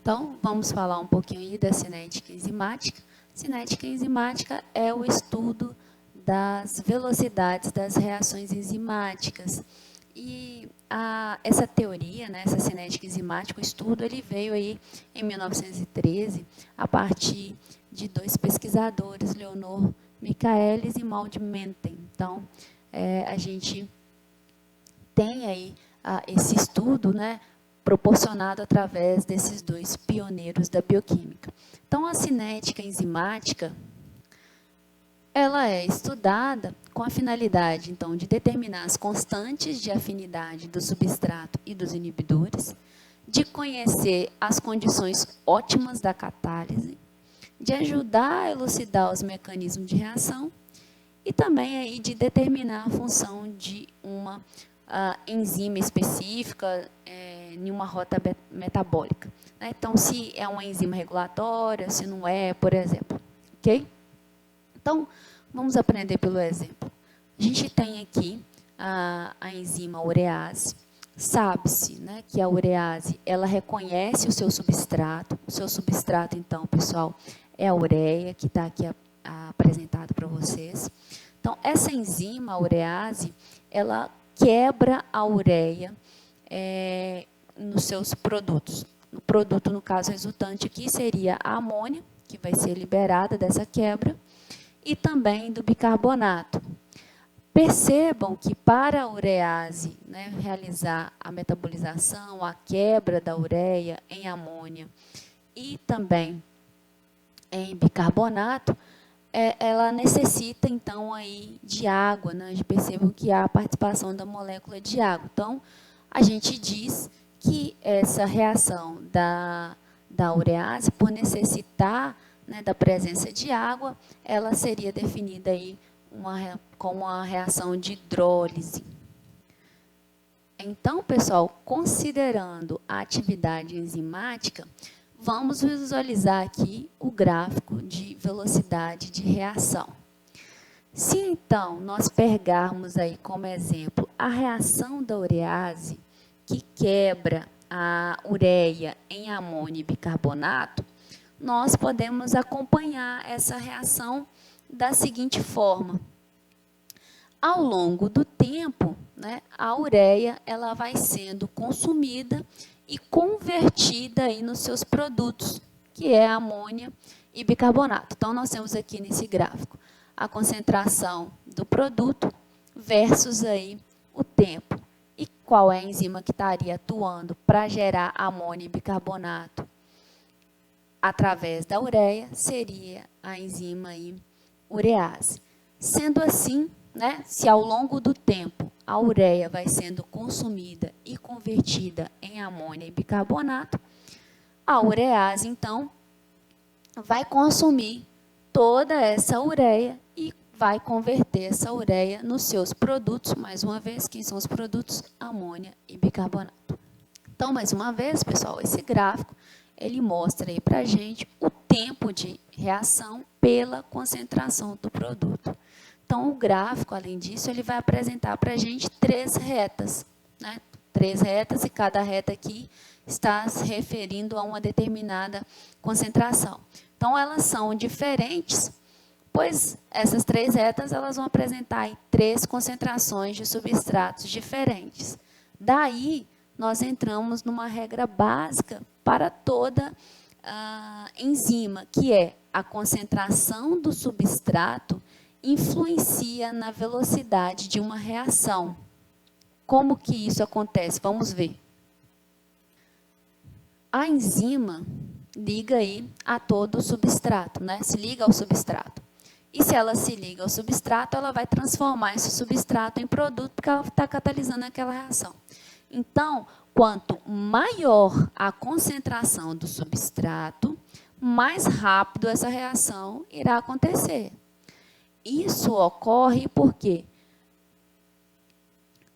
Então, vamos falar um pouquinho aí da cinética enzimática. Cinética enzimática é o estudo das velocidades das reações enzimáticas. E essa teoria, né, essa cinética enzimática, o estudo, ele veio aí em 1913, a partir de dois pesquisadores, Leonor Michaelis e Maud Menten. Então, a gente tem aí esse estudo, né, proporcionado através desses dois pioneiros da bioquímica. Então, a cinética enzimática, ela é estudada com a finalidade, então, de determinar as constantes de afinidade do substrato e dos inibidores, de conhecer as condições ótimas da catálise, de ajudar a elucidar os mecanismos de reação e também aí de determinar a função de uma enzima específica em uma rota metabólica. Né? Então, se é uma enzima regulatória, se não é, por exemplo. Ok? Então, vamos aprender pelo exemplo. A gente tem aqui a enzima urease. Sabe-se, né, que a urease ela reconhece o seu substrato. O seu substrato, então, pessoal, é a ureia, que está aqui apresentado para vocês. Então, essa enzima, a urease, ela quebra a ureia nos seus produtos. O produto, no caso, resultante aqui seria a amônia, que vai ser liberada dessa quebra, e também do bicarbonato. Percebam que para a urease, né, realizar a metabolização, a quebra da ureia em amônia e também em bicarbonato, ela necessita, então, aí de água, né? A gente percebe que há a participação da molécula de água. Então, a gente diz que essa reação da urease, por necessitar, né, da presença de água, ela seria definida aí como uma reação de hidrólise. Então, pessoal, considerando a atividade enzimática, vamos visualizar aqui o gráfico de velocidade de reação. Se então nós pegarmos aí como exemplo a reação da urease, que quebra a ureia em amônia e bicarbonato, nós podemos acompanhar essa reação da seguinte forma. Ao longo do tempo, né, a ureia ela vai sendo consumida e convertida aí nos seus produtos, que é amônia e bicarbonato. Então, nós temos aqui nesse gráfico a concentração do produto versus aí o tempo. E qual é a enzima que estaria atuando para gerar amônia e bicarbonato através da ureia? Seria a enzima aí, urease. Sendo assim, né, se ao longo do tempo a ureia vai sendo consumida e convertida em amônia e bicarbonato, a urease, então, vai consumir toda essa ureia e vai converter essa ureia nos seus produtos, mais uma vez, quem são os produtos? Amônia e bicarbonato. Então, mais uma vez, pessoal, esse gráfico, ele mostra aí para a gente o tempo de reação pela concentração do produto. Então, o gráfico, além disso, ele vai apresentar para a gente 3 retas, né? 3 retas, e cada reta aqui está se referindo a uma determinada concentração. Então, elas são diferentes, pois essas 3 retas elas vão apresentar aí 3 concentrações de substratos diferentes. Daí, nós entramos numa regra básica para toda enzima, que é a concentração do substrato influencia na velocidade de uma reação. Como que isso acontece? Vamos ver. A enzima liga aí a todo o substrato, né? Se liga ao substrato. E se ela se liga ao substrato, ela vai transformar esse substrato em produto, porque ela está catalisando aquela reação. Então, quanto maior a concentração do substrato, mais rápido essa reação irá acontecer. Isso ocorre porque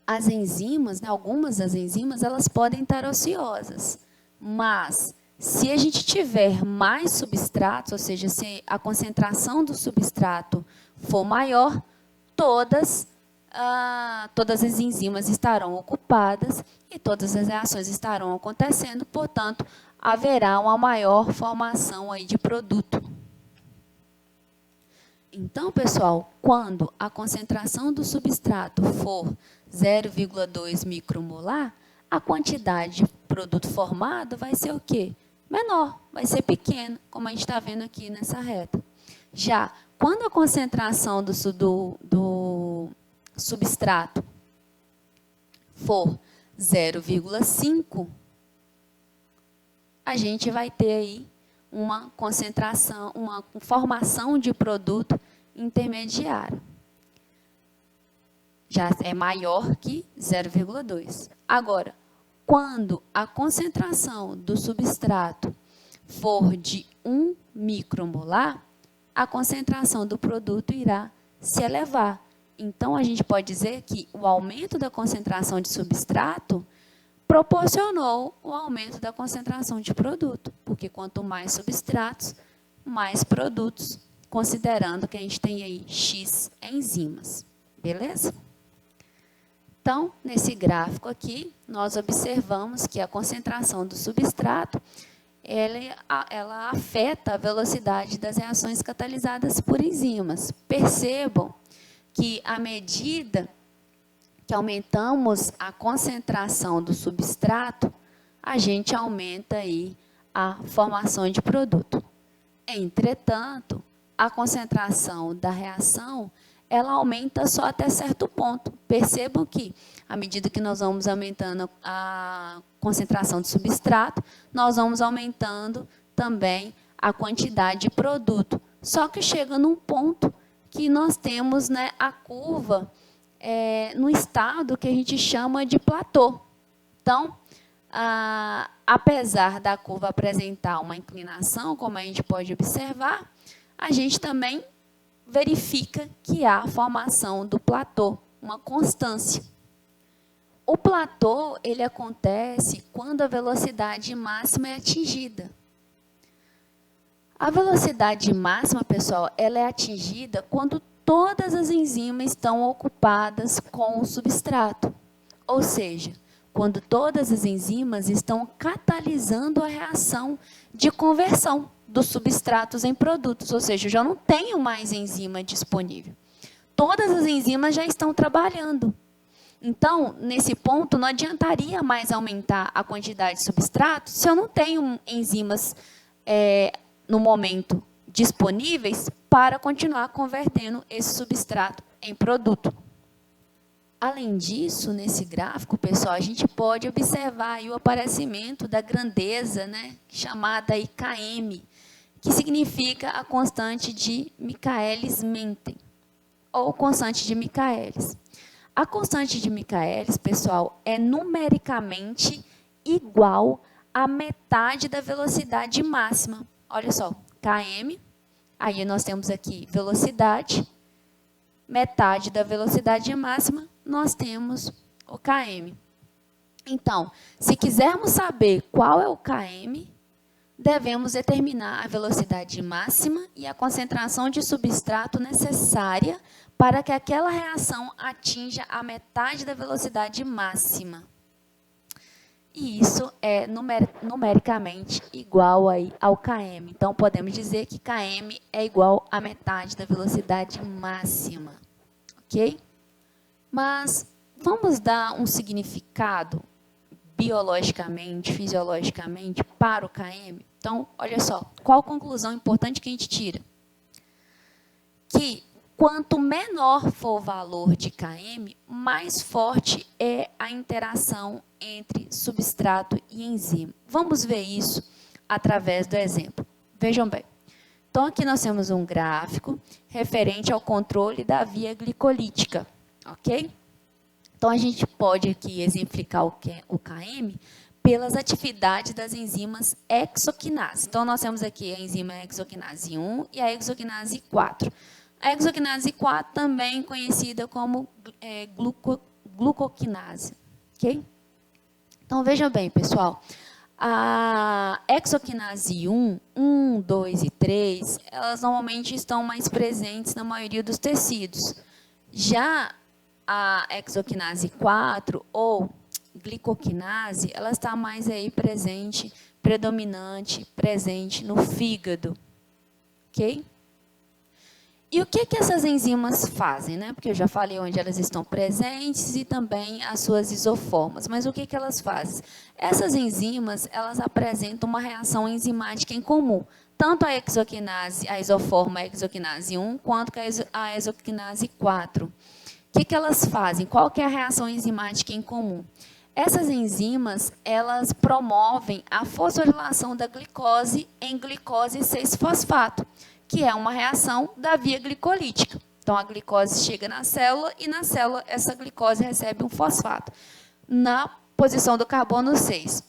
as enzimas, né, algumas das enzimas, elas podem estar ociosas, mas se a gente tiver mais substratos, ou seja, se a concentração do substrato for maior, todas todas as enzimas estarão ocupadas e todas as reações estarão acontecendo, portanto, haverá uma maior formação aí de produto. Então, pessoal, quando a concentração do substrato for 0,2 micromolar, a quantidade de produto formado vai ser o quê? Menor, vai ser pequena, como a gente está vendo aqui nessa reta. Já quando a concentração do substrato for 0,5, a gente vai ter aí uma concentração, uma formação de produto intermediário. Já é maior que 0,2. Agora, quando a concentração do substrato for de 1 micromolar, a concentração do produto irá se elevar. Então, a gente pode dizer que o aumento da concentração de substrato proporcionou o aumento da concentração de produto, porque quanto mais substratos, mais produtos, considerando que a gente tem aí X enzimas. Beleza? Então, nesse gráfico aqui, nós observamos que a concentração do substrato, ela afeta a velocidade das reações catalisadas por enzimas. Percebam que à medida que aumentamos a concentração do substrato, a gente aumenta aí a formação de produto. Entretanto, a concentração da reação, ela aumenta só até certo ponto. Percebam que, à medida que nós vamos aumentando a concentração de substrato, nós vamos aumentando também a quantidade de produto. Só que chega num ponto que nós temos, né, a curva no estado que a gente chama de platô. Então, apesar da curva apresentar uma inclinação, como a gente pode observar, a gente também verifica que há a formação do platô, uma constância. O platô, ele acontece quando a velocidade máxima é atingida. A velocidade máxima, pessoal, ela é atingida quando todas as enzimas estão ocupadas com o substrato. Ou seja, quando todas as enzimas estão catalisando a reação de conversão dos substratos em produtos. Ou seja, eu já não tenho mais enzima disponível. Todas as enzimas já estão trabalhando. Então, nesse ponto, não adiantaria mais aumentar a quantidade de substrato se eu não tenho enzimas no momento disponíveis para continuar convertendo esse substrato em produto. Além disso, nesse gráfico, pessoal, a gente pode observar aí o aparecimento da grandeza, né, chamada aí Km, que significa a constante de Michaelis-Menten, ou constante de Michaelis. A constante de Michaelis, pessoal, é numericamente igual à metade da velocidade máxima. Olha só, Km, aí nós temos aqui velocidade, metade da velocidade máxima, nós temos o Km. Então, se quisermos saber qual é o Km, devemos determinar a velocidade máxima e a concentração de substrato necessária para que aquela reação atinja a metade da velocidade máxima. E isso é numericamente igual aí ao Km. Então, podemos dizer que Km é igual a metade da velocidade máxima. Ok? Mas vamos dar um significado biologicamente, fisiologicamente, para o Km? Então, olha só, qual a conclusão importante que a gente tira? Que quanto menor for o valor de Km, mais forte é a interação entre substrato e enzima. Vamos ver isso através do exemplo. Vejam bem. Então, aqui nós temos um gráfico referente ao controle da via glicolítica, ok? Então, a gente pode aqui exemplificar o Km pelas atividades das enzimas hexoquinase. Então, nós temos aqui a enzima hexoquinase 1 e a hexoquinase 4. A hexoquinase 4 também conhecida como glucoquinase, ok? Então, vejam bem, pessoal, a hexoquinase 1, 2 e 3, elas normalmente estão mais presentes na maioria dos tecidos. Já a hexoquinase 4 ou glicoquinase, ela está mais aí presente, predominante, presente no fígado, ok? E o que essas enzimas fazem, né? Porque eu já falei onde elas estão presentes e também as suas isoformas. Mas o que elas fazem? Essas enzimas, elas apresentam uma reação enzimática em comum. Tanto a hexoquinase, a isoforma hexoquinase 1, quanto a hexoquinase 4. O que elas fazem? Qual que é a reação enzimática em comum? Essas enzimas, elas promovem a fosforilação da glicose em glicose 6-fosfato, que é uma reação da via glicolítica. Então, a glicose chega na célula e na célula essa glicose recebe um fosfato na posição do carbono 6.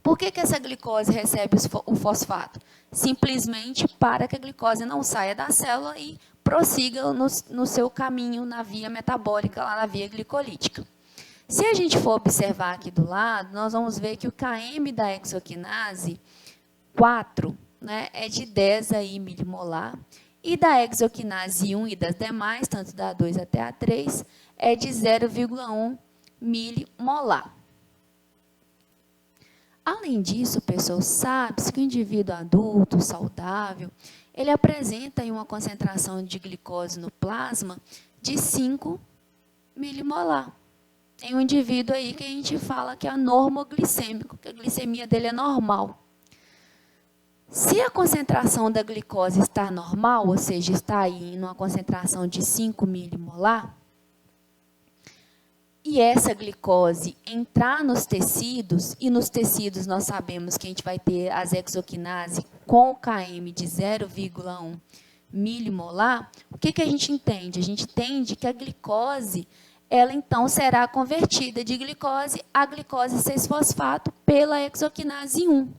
Por que essa glicose recebe o fosfato? Simplesmente para que a glicose não saia da célula e prossiga no seu caminho na via metabólica, lá na via glicolítica. Se a gente for observar aqui do lado, nós vamos ver que o Km da hexoquinase 4, né, é de 10 aí milimolar, e da hexoquinase 1 e das demais, tanto da A2 até a 3, é de 0,1 milimolar. Além disso, pessoal, sabe-se que o indivíduo adulto, saudável, ele apresenta aí uma concentração de glicose no plasma de 5 milimolar. Tem um indivíduo aí que a gente fala que é normoglicêmico, que a glicemia dele é normal. Se a concentração da glicose está normal, ou seja, está aí em uma concentração de 5 milimolar, e essa glicose entrar nos tecidos, e nos tecidos nós sabemos que a gente vai ter as hexoquinase com o Km de 0,1 milimolar, o que a gente entende? A gente entende que a glicose, ela então será convertida de glicose a glicose 6-fosfato pela hexoquinase 1.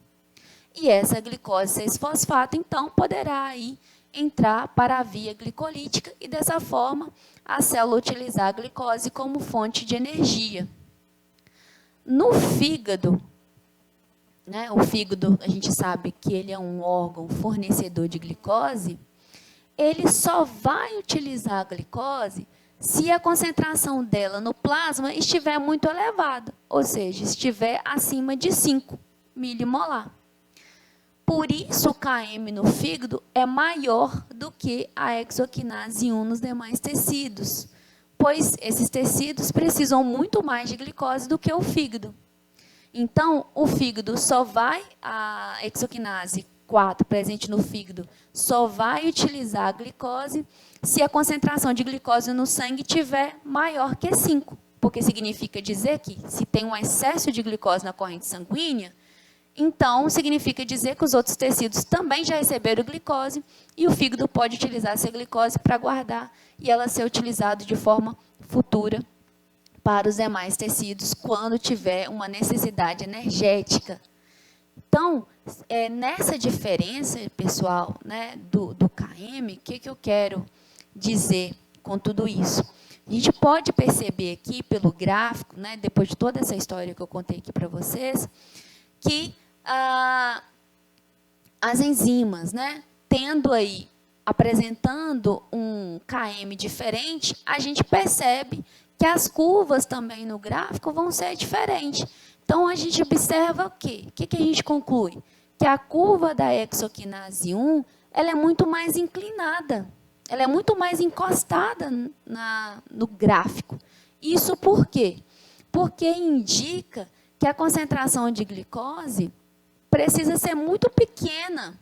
E essa glicose 6-fosfato, então, poderá aí entrar para a via glicolítica e, dessa forma, a célula utilizar a glicose como fonte de energia. No fígado, né, o fígado, a gente sabe que ele é um órgão fornecedor de glicose, ele só vai utilizar a glicose se a concentração dela no plasma estiver muito elevada, ou seja, estiver acima de 5 milimolar. Por isso, o Km no fígado é maior do que a hexoquinase 1 nos demais tecidos, pois esses tecidos precisam muito mais de glicose do que o fígado. Então, o fígado só vai, a hexoquinase 4 presente no fígado, só vai utilizar a glicose se a concentração de glicose no sangue tiver maior que 5, porque significa dizer que se tem um excesso de glicose na corrente sanguínea, então significa dizer que os outros tecidos também já receberam glicose e o fígado pode utilizar essa glicose para guardar e ela ser utilizada de forma futura para os demais tecidos quando tiver uma necessidade energética. Então, nessa diferença, pessoal, né, do Km, o que eu quero dizer com tudo isso? A gente pode perceber aqui pelo gráfico, né, depois de toda essa história que eu contei aqui para vocês, que as enzimas, né, apresentando um Km diferente, a gente percebe que as curvas também no gráfico vão ser diferentes. Então, a gente observa o quê? O que a gente conclui? Que a curva da hexoquinase 1, ela é muito mais inclinada, ela é muito mais encostada no gráfico. Isso por quê? Porque indica que a concentração de glicose precisa ser muito pequena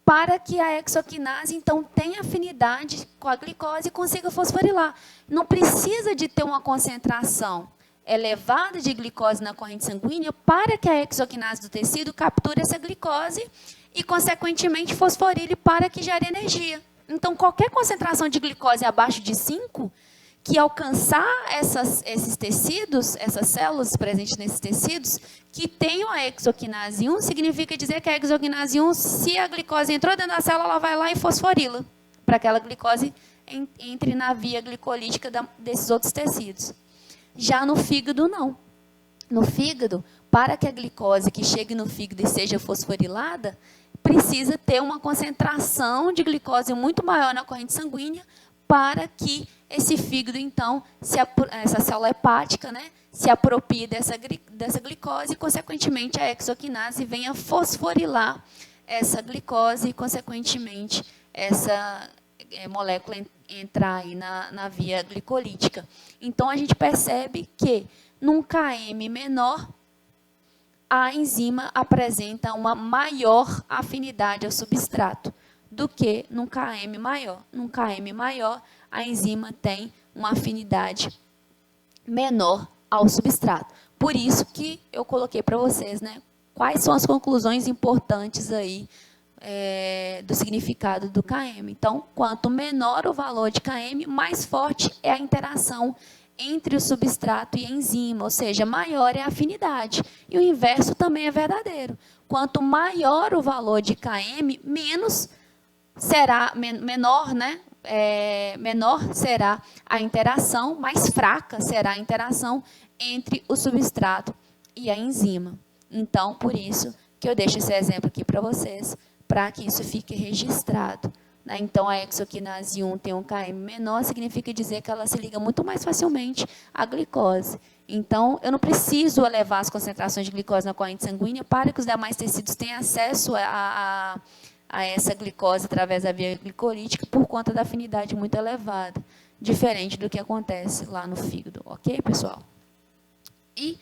para que a hexoquinase, então, tenha afinidade com a glicose e consiga fosforilar. Não precisa de ter uma concentração elevada de glicose na corrente sanguínea para que a hexoquinase do tecido capture essa glicose e, consequentemente, fosforile para que gere energia. Então, qualquer concentração de glicose abaixo de 5, que alcançar esses tecidos, essas células presentes nesses tecidos, que tenham a hexoquinase 1, significa dizer que a hexoquinase 1, se a glicose entrou dentro da célula, ela vai lá e fosforila, para que aquela glicose entre na via glicolítica desses outros tecidos. Já no fígado, não. No fígado, para que a glicose que chegue no fígado e seja fosforilada, precisa ter uma concentração de glicose muito maior na corrente sanguínea para que esse fígado, então, essa célula hepática, né, se apropria dessa glicose e, consequentemente, a hexoquinase vem a fosforilar essa glicose e, consequentemente, essa molécula entrar aí na via glicolítica. Então, a gente percebe que, num KM menor, a enzima apresenta uma maior afinidade ao substrato do que num KM maior. Num KM maior, a enzima tem uma afinidade menor ao substrato. Por isso que eu coloquei para vocês, né, quais são as conclusões importantes aí do significado do KM. Então, quanto menor o valor de KM, mais forte é a interação entre o substrato e a enzima, ou seja, maior é a afinidade. E o inverso também é verdadeiro. Quanto maior o valor de KM, menor será a interação, mais fraca será a interação entre o substrato e a enzima. Então, por isso que eu deixo esse exemplo aqui para vocês, para que isso fique registrado. Então, a hexoquinase 1 tem um KM menor, significa dizer que ela se liga muito mais facilmente à glicose. Então, eu não preciso elevar as concentrações de glicose na corrente sanguínea para que os demais tecidos tenham acesso a essa glicose através da via glicolítica por conta da afinidade muito elevada, diferente do que acontece lá no fígado. Ok, pessoal? E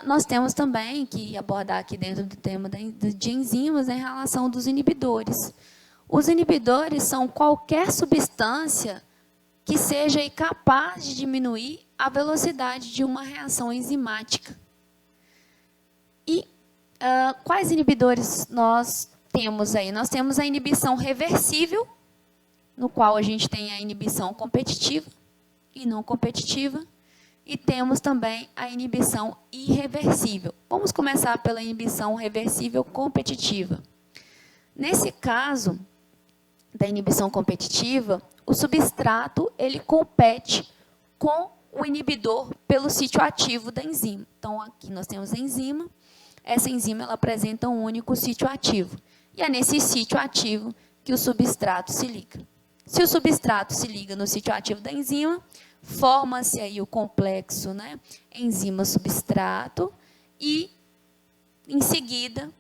nós temos também que abordar aqui dentro do tema de enzimas em relação dos inibidores. Os inibidores são qualquer substância que seja capaz de diminuir a velocidade de uma reação enzimática. E quais inibidores nós temos aí? Nós temos a inibição reversível, no qual a gente tem a inibição competitiva e não competitiva, e temos também a inibição irreversível. Vamos começar pela inibição reversível competitiva. Nesse caso da inibição competitiva, o substrato ele compete com o inibidor pelo sítio ativo da enzima. Então, aqui nós temos a enzima. Essa enzima ela apresenta um único sítio ativo. E é nesse sítio ativo que o substrato se liga. Se o substrato se liga no sítio ativo da enzima, forma-se aí o complexo, né, enzima-substrato e, em seguida,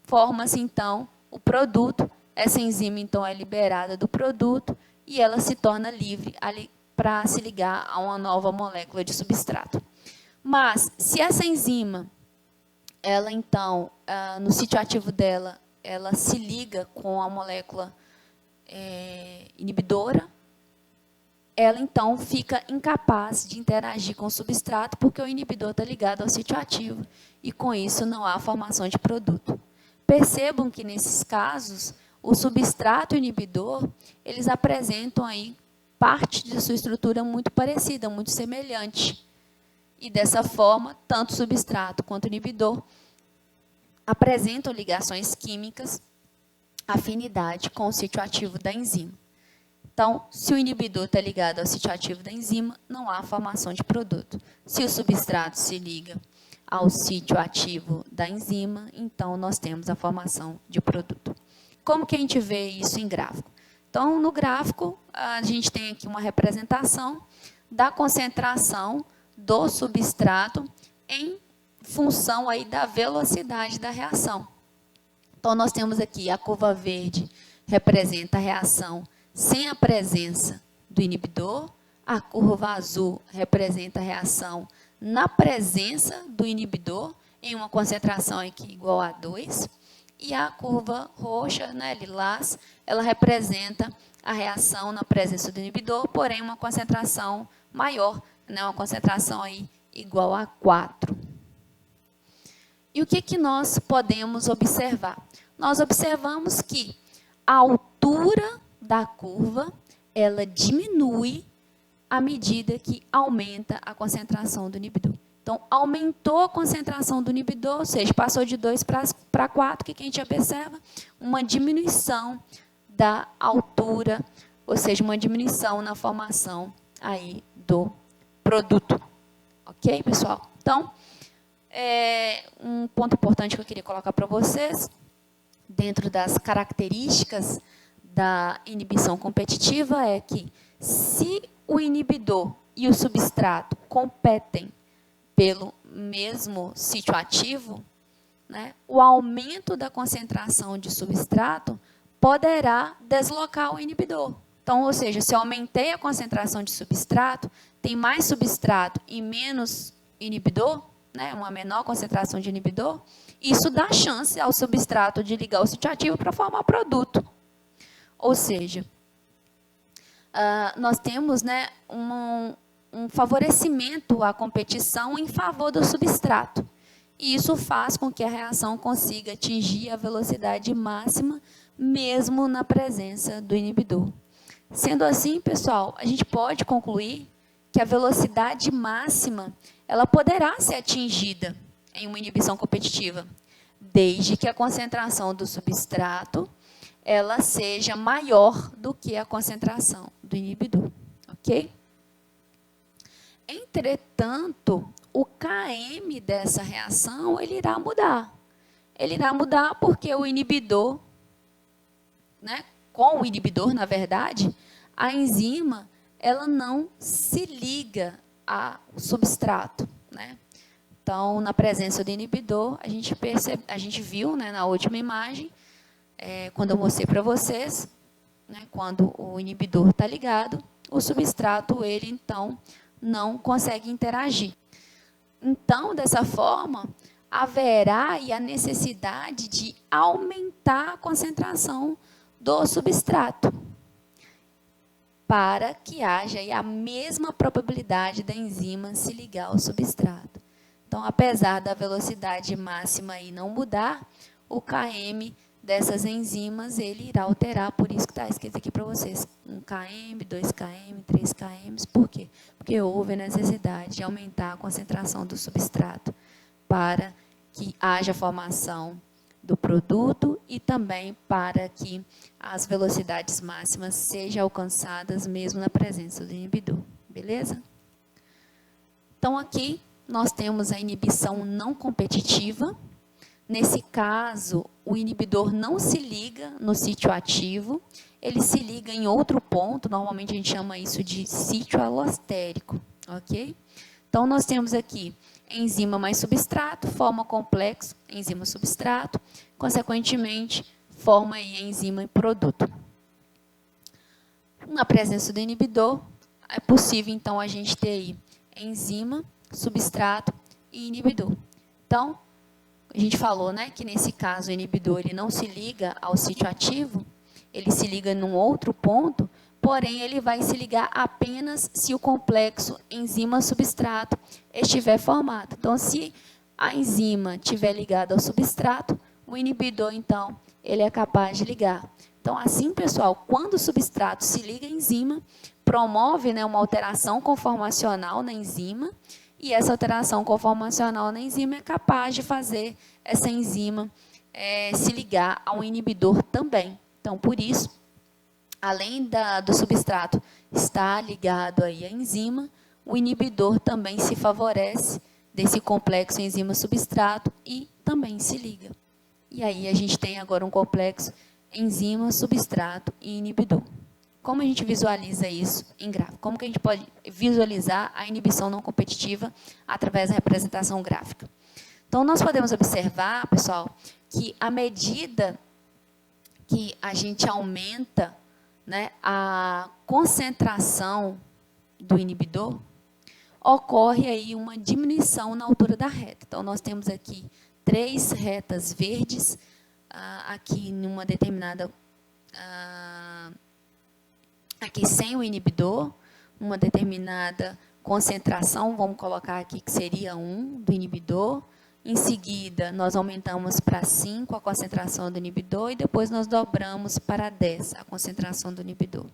forma-se, então, o produto. Essa enzima, então, é liberada do produto e ela se torna livre para se ligar a uma nova molécula de substrato. Mas, se essa enzima, ela, então, no sítio ativo dela, ela se liga com a molécula inibidora, ela, então, fica incapaz de interagir com o substrato, porque o inibidor está ligado ao sítio ativo, e, com isso, não há formação de produto. Percebam que, nesses casos, o substrato e o inibidor, eles apresentam aí parte de sua estrutura muito parecida, muito semelhante. E, dessa forma, tanto o substrato quanto o inibidor apresentam ligações químicas, afinidade com o sítio ativo da enzima. Então, se o inibidor está ligado ao sítio ativo da enzima, não há formação de produto. Se o substrato se liga ao sítio ativo da enzima, então nós temos a formação de produto. Como que a gente vê isso em gráfico? Então, no gráfico, a gente tem aqui uma representação da concentração do substrato em função aí da velocidade da reação. Então, nós temos aqui a curva verde representa a reação sem a presença do inibidor, a curva azul representa a reação na presença do inibidor, em uma concentração aqui igual a 2, e a curva roxa, né, lilás, ela representa a reação na presença do inibidor, porém uma concentração maior, né, uma concentração aí igual a 4. E o que nós podemos observar? Nós observamos que a altura da curva, ela diminui à medida que aumenta a concentração do inibidor. Então, aumentou a concentração do inibidor, ou seja, passou de 2 para 4, que a gente observa uma diminuição da altura, ou seja, uma diminuição na formação aí do produto. Ok, pessoal? Então, um ponto importante que eu queria colocar para vocês, dentro das características da inibição competitiva, é que se o inibidor e o substrato competem pelo mesmo sítio ativo, né, o aumento da concentração de substrato poderá deslocar o inibidor. Então, ou seja, se eu aumentei a concentração de substrato, tem mais substrato e menos inibidor, né, uma menor concentração de inibidor, isso dá chance ao substrato de ligar o sítio ativo para formar produto. Ou seja, nós temos, né, um favorecimento à competição em favor do substrato. E isso faz com que a reação consiga atingir a velocidade máxima, mesmo na presença do inibidor. Sendo assim, pessoal, a gente pode concluir que a velocidade máxima ela poderá ser atingida em uma inibição competitiva, desde que a concentração do substrato ela seja maior do que a concentração do inibidor, ok? Entretanto, o Km dessa reação ele irá mudar. Ele irá mudar porque o inibidor, né, com o inibidor, na verdade, a enzima ela não se liga ao substrato, né? Então, na presença do inibidor, a gente viu, né, na última imagem, quando eu mostrei para vocês, né, quando o inibidor está ligado, o substrato, ele, então, não consegue interagir. Então, dessa forma, haverá aí a necessidade de aumentar a concentração do substrato, para que haja aí a mesma probabilidade da enzima se ligar ao substrato. Então, apesar da velocidade máxima aí não mudar, o Km dessas enzimas, ele irá alterar, por isso que está escrito aqui para vocês, 1 km, 2 km, 3 km, por quê? Porque houve a necessidade de aumentar a concentração do substrato para que haja formação do produto e também para que as velocidades máximas sejam alcançadas mesmo na presença do inibidor, beleza? Então, aqui nós temos a inibição não competitiva. Nesse caso, o inibidor não se liga no sítio ativo, ele se liga em outro ponto, normalmente a gente chama isso de sítio alostérico, ok? Então, nós temos aqui enzima mais substrato, forma complexo, enzima substrato, consequentemente, forma aí enzima e produto. Na presença do inibidor, é possível, então, a gente ter aí enzima, substrato e inibidor. Então, a gente falou, né, que nesse caso o inibidor ele não se liga ao sítio ativo, ele se liga num outro ponto, porém ele vai se ligar apenas se o complexo enzima-substrato estiver formado. Então, se a enzima estiver ligada ao substrato, o inibidor, então, ele é capaz de ligar. Então, assim, pessoal, quando o substrato se liga à enzima, promove, né, uma alteração conformacional na enzima, e essa alteração conformacional na enzima é capaz de fazer essa enzima se ligar a um inibidor também. Então, por isso, além do substrato estar ligado aí à enzima, o inibidor também se favorece desse complexo enzima-substrato e também se liga. E aí a gente tem agora um complexo enzima, substrato e inibidor. Como a gente visualiza isso em gráfico? Como que a gente pode visualizar a inibição não competitiva através da representação gráfica? Então, nós podemos observar, pessoal, que à medida que a gente aumenta, né, a concentração do inibidor, ocorre aí uma diminuição na altura da reta. Então, nós temos aqui 3 retas verdes, aqui numa determinada... aqui sem o inibidor, uma determinada concentração, vamos colocar aqui que seria 1 do inibidor. Em seguida, nós aumentamos para 5 a concentração do inibidor e depois nós dobramos para 10 a concentração do inibidor.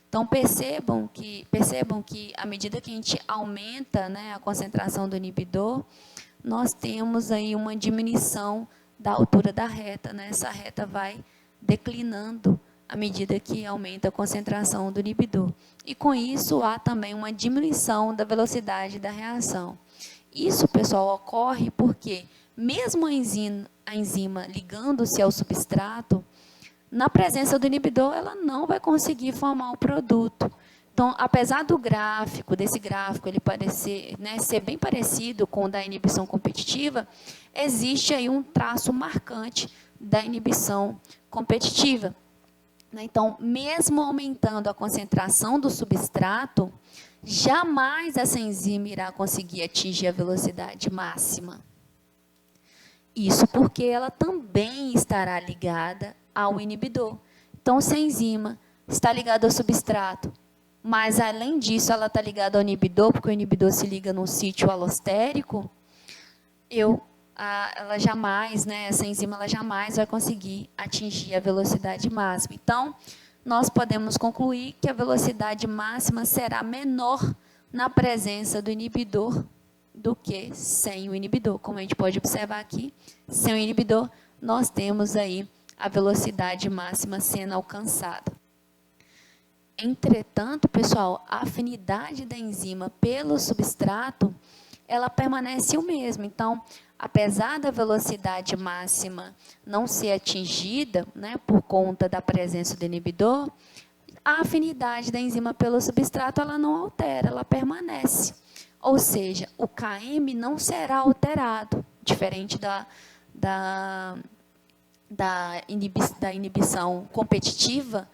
Então, percebam que à medida que a gente aumenta, né, a concentração do inibidor, nós temos aí uma diminuição da altura da reta, né? Essa reta vai declinando à medida que aumenta a concentração do inibidor. E com isso, há também uma diminuição da velocidade da reação. Isso, pessoal, ocorre porque, mesmo a enzima ligando-se ao substrato, na presença do inibidor, ela não vai conseguir formar o produto, Então, apesar desse gráfico, ele parecer, né, ser bem parecido com o da inibição competitiva, existe aí um traço marcante da inibição competitiva. Então, mesmo aumentando a concentração do substrato, jamais essa enzima irá conseguir atingir a velocidade máxima. Isso porque ela também estará ligada ao inibidor. Então, se a enzima está ligada ao substrato, mas, além disso, ela está ligada ao inibidor, porque o inibidor se liga num sítio alostérico, ela jamais, né, essa enzima ela jamais vai conseguir atingir a velocidade máxima. Então, nós podemos concluir que a velocidade máxima será menor na presença do inibidor do que sem o inibidor. Como a gente pode observar aqui, sem o inibidor, nós temos aí a velocidade máxima sendo alcançada. Entretanto, pessoal, a afinidade da enzima pelo substrato, ela permanece o mesmo. Então, apesar da velocidade máxima não ser atingida, né, por conta da presença do inibidor, a afinidade da enzima pelo substrato ela não altera, ela permanece. Ou seja, o Km não será alterado, diferente da inibição competitiva,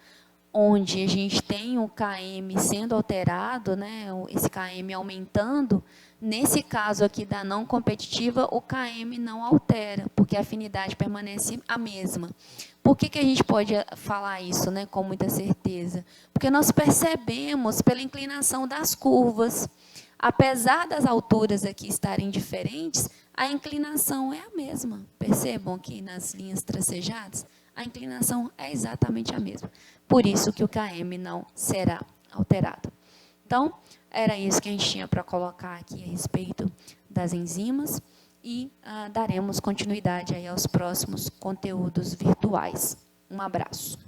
onde a gente tem o Km sendo alterado, né, esse Km aumentando. Nesse caso aqui da não competitiva, o Km não altera, porque a afinidade permanece a mesma. Por que a gente pode falar isso, né, com muita certeza? Porque nós percebemos pela inclinação das curvas. Apesar das alturas aqui estarem diferentes, a inclinação é a mesma. Percebam aqui nas linhas tracejadas? A inclinação é exatamente a mesma. Por isso que o Km não será alterado. Então, era isso que a gente tinha para colocar aqui a respeito das enzimas e daremos continuidade aí aos próximos conteúdos virtuais. Um abraço.